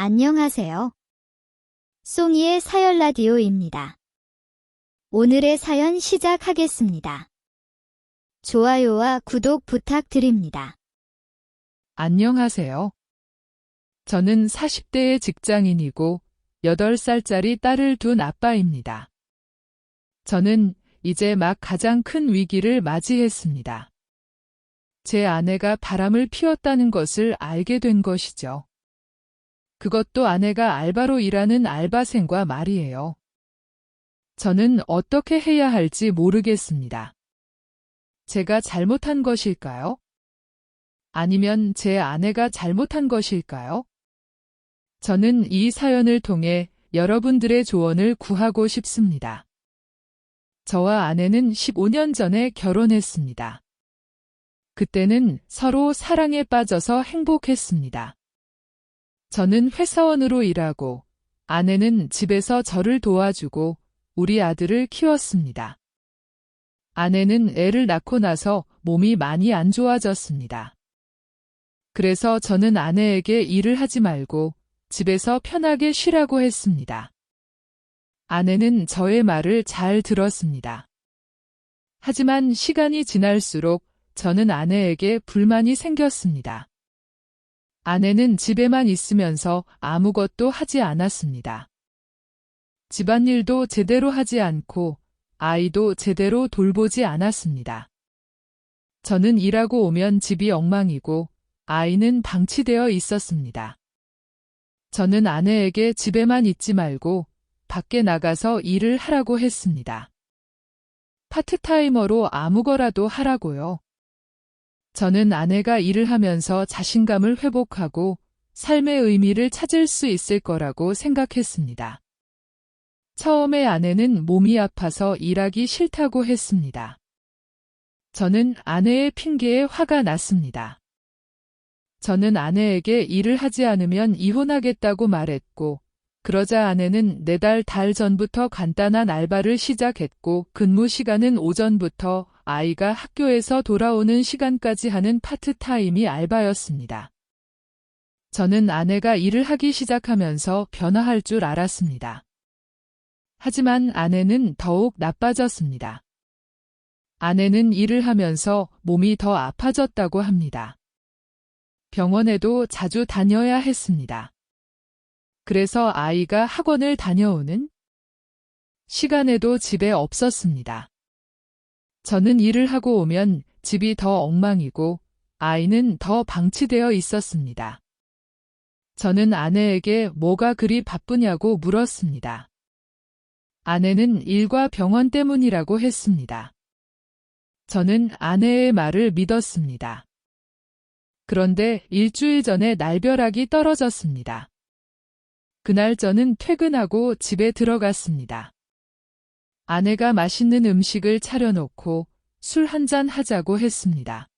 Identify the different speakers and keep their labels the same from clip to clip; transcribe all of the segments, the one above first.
Speaker 1: 안녕하세요. 송이의 사연 라디오입니다. 오늘의 사연 시작하겠습니다. 좋아요와 구독 부탁드립니다.
Speaker 2: 안녕하세요. 저는 40대의 직장인이고 8살짜리 딸을 둔 아빠입니다. 저는 이제 막 가장 큰 위기를 맞이했습니다. 제 아내가 바람을 피웠다는 것을 알게 된 것이죠. 그것도 아내가 알바로 일하는 알바생과 말이에요. 저는 어떻게 해야 할지 모르겠습니다. 제가 잘못한 것일까요? 아니면 제 아내가 잘못한 것일까요? 저는 이 사연을 통해 여러분들의 조언을 구하고 싶습니다. 저와 아내는 15년 전에 결혼했습니다. 그때는 서로 사랑에 빠져서 행복했습니다. 저는 회사원으로 일하고 아내는 집에서 저를 도와주고 우리 아들을 키웠습니다. 아내는 애를 낳고 나서 몸이 많이 안 좋아졌습니다. 그래서 저는 아내에게 일을 하지 말고 집에서 편하게 쉬라고 했습니다. 아내는 저의 말을 잘 들었습니다. 하지만 시간이 지날수록 저는 아내에게 불만이 생겼습니다. 아내는 집에만 있으면서 아무것도 하지 않았습니다. 집안일도 제대로 하지 않고 아이도 제대로 돌보지 않았습니다. 저는 일하고 오면 집이 엉망이고 아이는 방치되어 있었습니다. 저는 아내에게 집에만 있지 말고 밖에 나가서 일을 하라고 했습니다. 파트타이머로 아무거라도 하라고요. 저는 아내가 일을 하면서 자신감을 회복하고 삶의 의미를 찾을 수 있을 거라고 생각했습니다. 처음에 아내는 몸이 아파서 일하기 싫다고 했습니다. 저는 아내의 핑계에 화가 났습니다. 저는 아내에게 일을 하지 않으면 이혼하겠다고 말했고, 그러자 아내는 4달 전부터 간단한 알바를 시작했고 근무 시간은 오전부터 아이가 학교에서 돌아오는 시간까지 하는 파트타임이 알바였습니다. 저는 아내가 일을 하기 시작하면서 변화할 줄 알았습니다. 하지만 아내는 더욱 나빠졌습니다. 아내는 일을 하면서 몸이 더 아파졌다고 합니다. 병원에도 자주 다녀야 했습니다. 그래서 아이가 학원을 다녀오는 시간에도 집에 없었습니다. 저는 일을 하고 오면 집이 더 엉망이고 아이는 더 방치되어 있었습니다. 저는 아내에게 뭐가 그리 바쁘냐고 물었습니다. 아내는 일과 병원 때문이라고 했습니다. 저는 아내의 말을 믿었습니다. 그런데 일주일 전에 날벼락이 떨어졌습니다. 그날 저는 퇴근하고 집에 들어갔습니다. 아내가 맛있는 음식을 차려놓고 술 한잔 하자고 했습니다.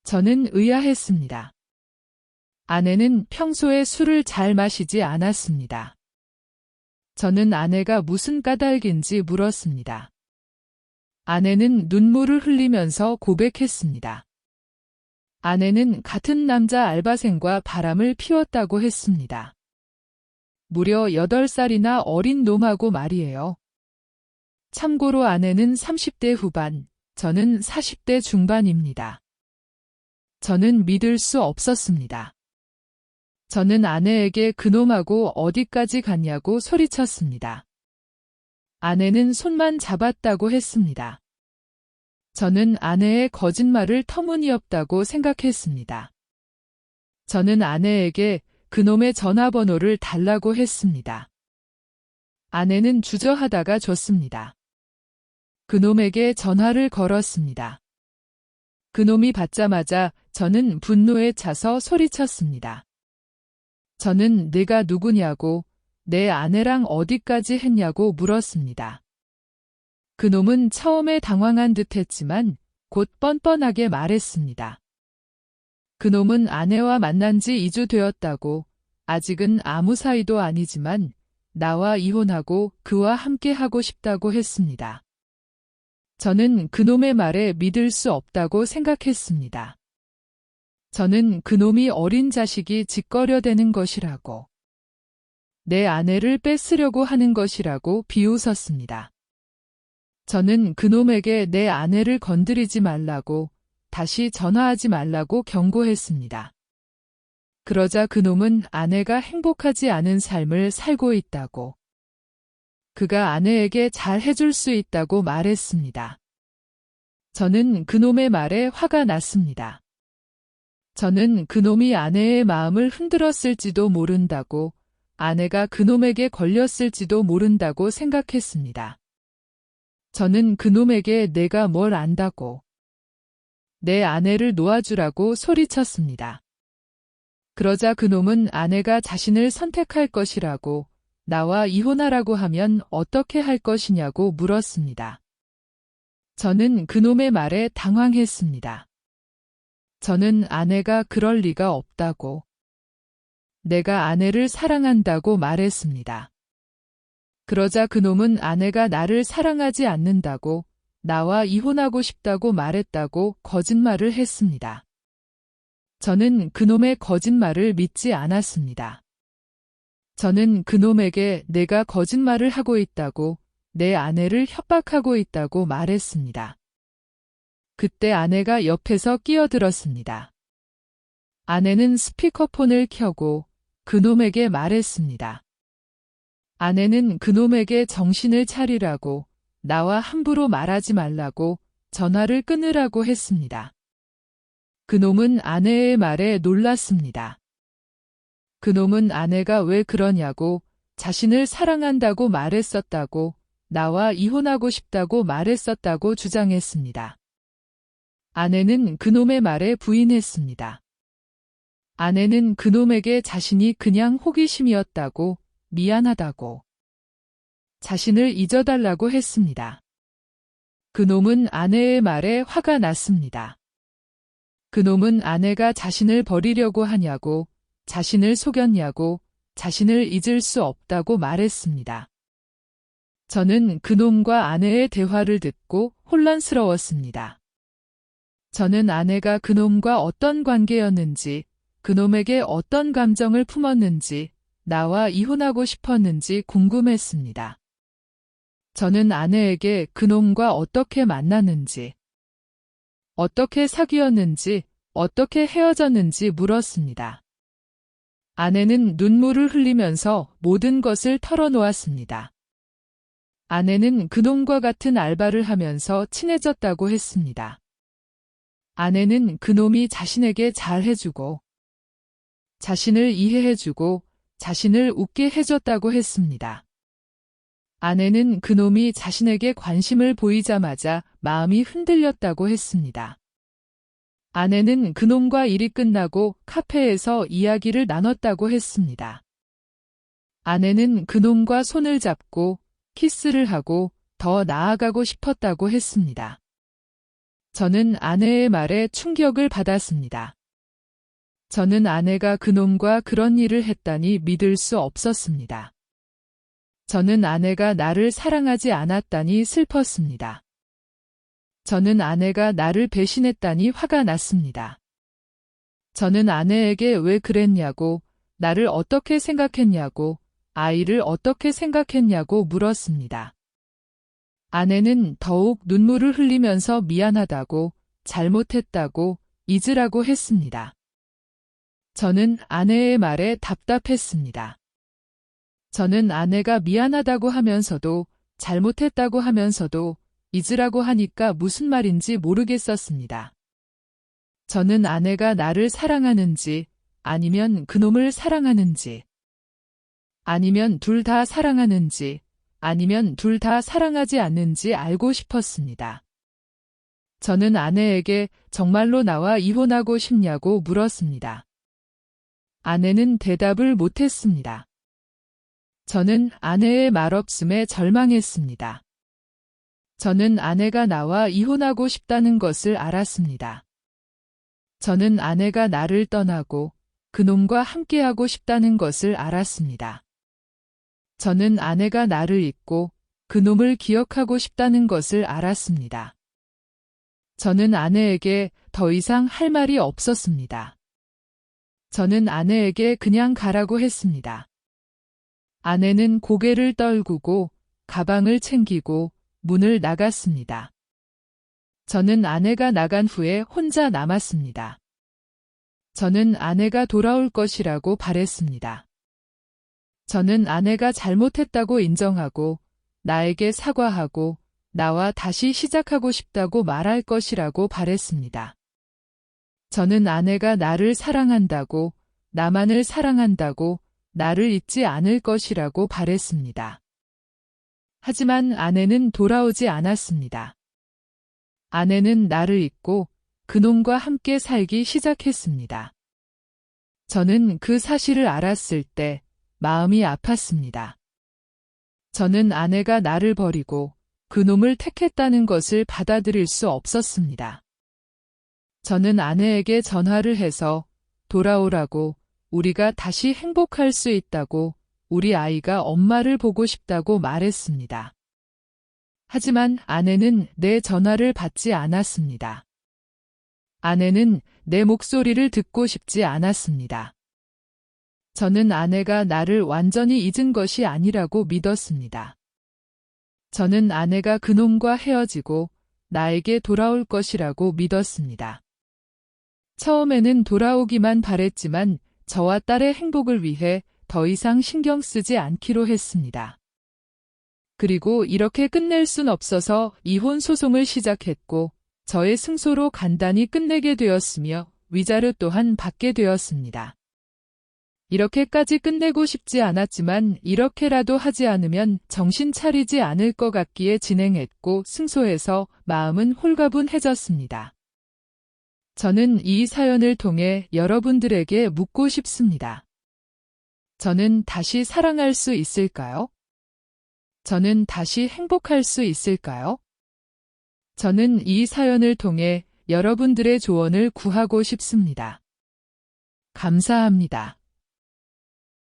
Speaker 2: 저는 의아했습니다. 아내는 평소에 술을 잘 마시지 않았습니다. 저는 아내가 무슨 까닭인지 물었습니다. 아내는 눈물을 흘리면서 고백했습니다. 아내는 같은 남자 알바생과 바람을 피웠다고 했습니다. 무려 8살이나 어린 놈하고 말이에요. 참고로 아내는 30대 후반, 저는 40대 중반입니다. 저는 믿을 수 없었습니다. 저는 아내에게 그놈하고 어디까지 갔냐고 소리쳤습니다. 아내는 손만 잡았다고 했습니다. 저는 아내의 거짓말을 터무니없다고 생각했습니다. 저는 아내에게 그놈의 전화번호를 달라고 했습니다. 아내는 주저하다가 줬습니다. 그놈에게 전화를 걸었습니다. 그놈이 받자마자 저는 분노에 차서 소리쳤습니다. 저는 내가 누구냐고, 내 아내랑 어디까지 했냐고 물었습니다. 그놈은 처음에 당황한 듯 했지만 곧 뻔뻔하게 말했습니다. 그놈은 아내와 만난 지 2주 되었다고, 아직은 아무 사이도 아니지만 나와 이혼하고 그와 함께 하고 싶다고 했습니다. 저는 그놈의 말에 믿을 수 없다고 생각했습니다. 저는 그놈이 어린 자식이 짓거려대는 것이라고 내 아내를 뺏으려고 하는 것이라고 비웃었습니다. 저는 그놈에게 내 아내를 건드리지 말라고, 다시 전화하지 말라고 경고했습니다. 그러자 그놈은 아내가 행복하지 않은 삶을 살고 있다고, 그가 아내에게 잘 해줄 수 있다고 말했습니다. 저는 그놈의 말에 화가 났습니다. 저는 그놈이 아내의 마음을 흔들었을지도 모른다고, 아내가 그놈에게 걸렸을지도 모른다고 생각했습니다. 저는 그놈에게 내가 뭘 안다고, 내 아내를 놓아주라고 소리쳤습니다. 그러자 그놈은 아내가 자신을 선택할 것이라고, 나와 이혼하라고 하면 어떻게 할 것이냐고 물었습니다. 저는 그놈의 말에 당황했습니다. 저는 아내가 그럴 리가 없다고, 내가 아내를 사랑한다고 말했습니다. 그러자 그놈은 아내가 나를 사랑하지 않는다고, 나와 이혼하고 싶다고 말했다고 거짓말을 했습니다. 저는 그놈의 거짓말을 믿지 않았습니다. 저는 그놈에게 내가 거짓말을 하고 있다고, 내 아내를 협박하고 있다고 말했습니다. 그때 아내가 옆에서 끼어들었습니다. 아내는 스피커폰을 켜고 그놈에게 말했습니다. 아내는 그놈에게 정신을 차리라고, 나와 함부로 말하지 말라고, 전화를 끊으라고 했습니다. 그놈은 아내의 말에 놀랐습니다. 그놈은 아내가 왜 그러냐고, 자신을 사랑한다고 말했었다고, 나와 이혼하고 싶다고 말했었다고 주장했습니다. 아내는 그놈의 말에 부인했습니다. 아내는 그놈에게 자신이 그냥 호기심이었다고, 미안하다고, 자신을 잊어달라고 했습니다. 그놈은 아내의 말에 화가 났습니다. 그놈은 아내가 자신을 버리려고 하냐고, 자신을 속였냐고, 자신을 잊을 수 없다고 말했습니다. 저는 그놈과 아내의 대화를 듣고 혼란스러웠습니다. 저는 아내가 그놈과 어떤 관계였는지, 그놈에게 어떤 감정을 품었는지, 나와 이혼하고 싶었는지 궁금했습니다. 저는 아내에게 그놈과 어떻게 만났는지, 어떻게 사귀었는지, 어떻게 헤어졌는지 물었습니다. 아내는 눈물을 흘리면서 모든 것을 털어놓았습니다. 아내는 그놈과 같은 알바를 하면서 친해졌다고 했습니다. 아내는 그놈이 자신에게 잘해주고, 자신을 이해해주고, 자신을 웃게 해줬다고 했습니다. 아내는 그놈이 자신에게 관심을 보이자마자 마음이 흔들렸다고 했습니다. 아내는 그놈과 일이 끝나고 카페에서 이야기를 나눴다고 했습니다. 아내는 그놈과 손을 잡고 키스를 하고 더 나아가고 싶었다고 했습니다. 저는 아내의 말에 충격을 받았습니다. 저는 아내가 그놈과 그런 일을 했다니 믿을 수 없었습니다. 저는 아내가 나를 사랑하지 않았다니 슬펐습니다. 저는 아내가 나를 배신했다니 화가 났습니다. 저는 아내에게 왜 그랬냐고, 나를 어떻게 생각했냐고, 아이를 어떻게 생각했냐고 물었습니다. 아내는 더욱 눈물을 흘리면서 미안하다고, 잘못했다고, 잊으라고 했습니다. 저는 아내의 말에 답답했습니다. 저는 아내가 미안하다고 하면서도, 잘못했다고 하면서도, 잊으라고 하니까 무슨 말인지 모르겠었습니다. 저는 아내가 나를 사랑하는지, 아니면 그놈을 사랑하는지, 아니면 둘 다 사랑하는지, 아니면 둘 다 사랑하지 않는지 알고 싶었습니다. 저는 아내에게 정말로 나와 이혼하고 싶냐고 물었습니다. 아내는 대답을 못했습니다. 저는 아내의 말없음에 절망했습니다. 저는 아내가 나와 이혼하고 싶다는 것을 알았습니다. 저는 아내가 나를 떠나고 그놈과 함께하고 싶다는 것을 알았습니다. 저는 아내가 나를 잊고 그놈을 기억하고 싶다는 것을 알았습니다. 저는 아내에게 더 이상 할 말이 없었습니다. 저는 아내에게 그냥 가라고 했습니다. 아내는 고개를 떨구고 가방을 챙기고 문을 나갔습니다. 저는 아내가 나간 후에 혼자 남았습니다. 저는 아내가 돌아올 것이라고 바랬습니다. 저는 아내가 잘못했다고 인정하고 나에게 사과하고 나와 다시 시작하고 싶다고 말할 것이라고 바랬습니다. 저는 아내가 나를 사랑한다고, 나만을 사랑한다고, 나를 잊지 않을 것이라고 바랬습니다. 하지만 아내는 돌아오지 않았습니다. 아내는 나를 잊고 그놈과 함께 살기 시작했습니다. 저는 그 사실을 알았을 때 마음이 아팠습니다. 저는 아내가 나를 버리고 그놈을 택했다는 것을 받아들일 수 없었습니다. 저는 아내에게 전화를 해서 돌아오라고, 우리가 다시 행복할 수 있다고, 우리 아이가 엄마를 보고 싶다고 말했습니다. 하지만 아내는 내 전화를 받지 않았습니다. 아내는 내 목소리를 듣고 싶지 않았습니다. 저는 아내가 나를 완전히 잊은 것이 아니라고 믿었습니다. 저는 아내가 그놈과 헤어지고 나에게 돌아올 것이라고 믿었습니다. 처음에는 돌아오기만 바랬지만 저와 딸의 행복을 위해 더 이상 신경 쓰지 않기로 했습니다. 그리고 이렇게 끝낼 순 없어서 이혼 소송을 시작했고 저의 승소로 간단히 끝내게 되었으며 위자료 또한 받게 되었습니다. 이렇게까지 끝내고 싶지 않았지만 이렇게라도 하지 않으면 정신 차리지 않을 것 같기에 진행했고 승소해서 마음은 홀가분해졌습니다. 저는 이 사연을 통해 여러분들에게 묻고 싶습니다. 저는 다시 사랑할 수 있을까요? 저는 다시 행복할 수 있을까요? 저는 이 사연을 통해 여러분들의 조언을 구하고 싶습니다. 감사합니다.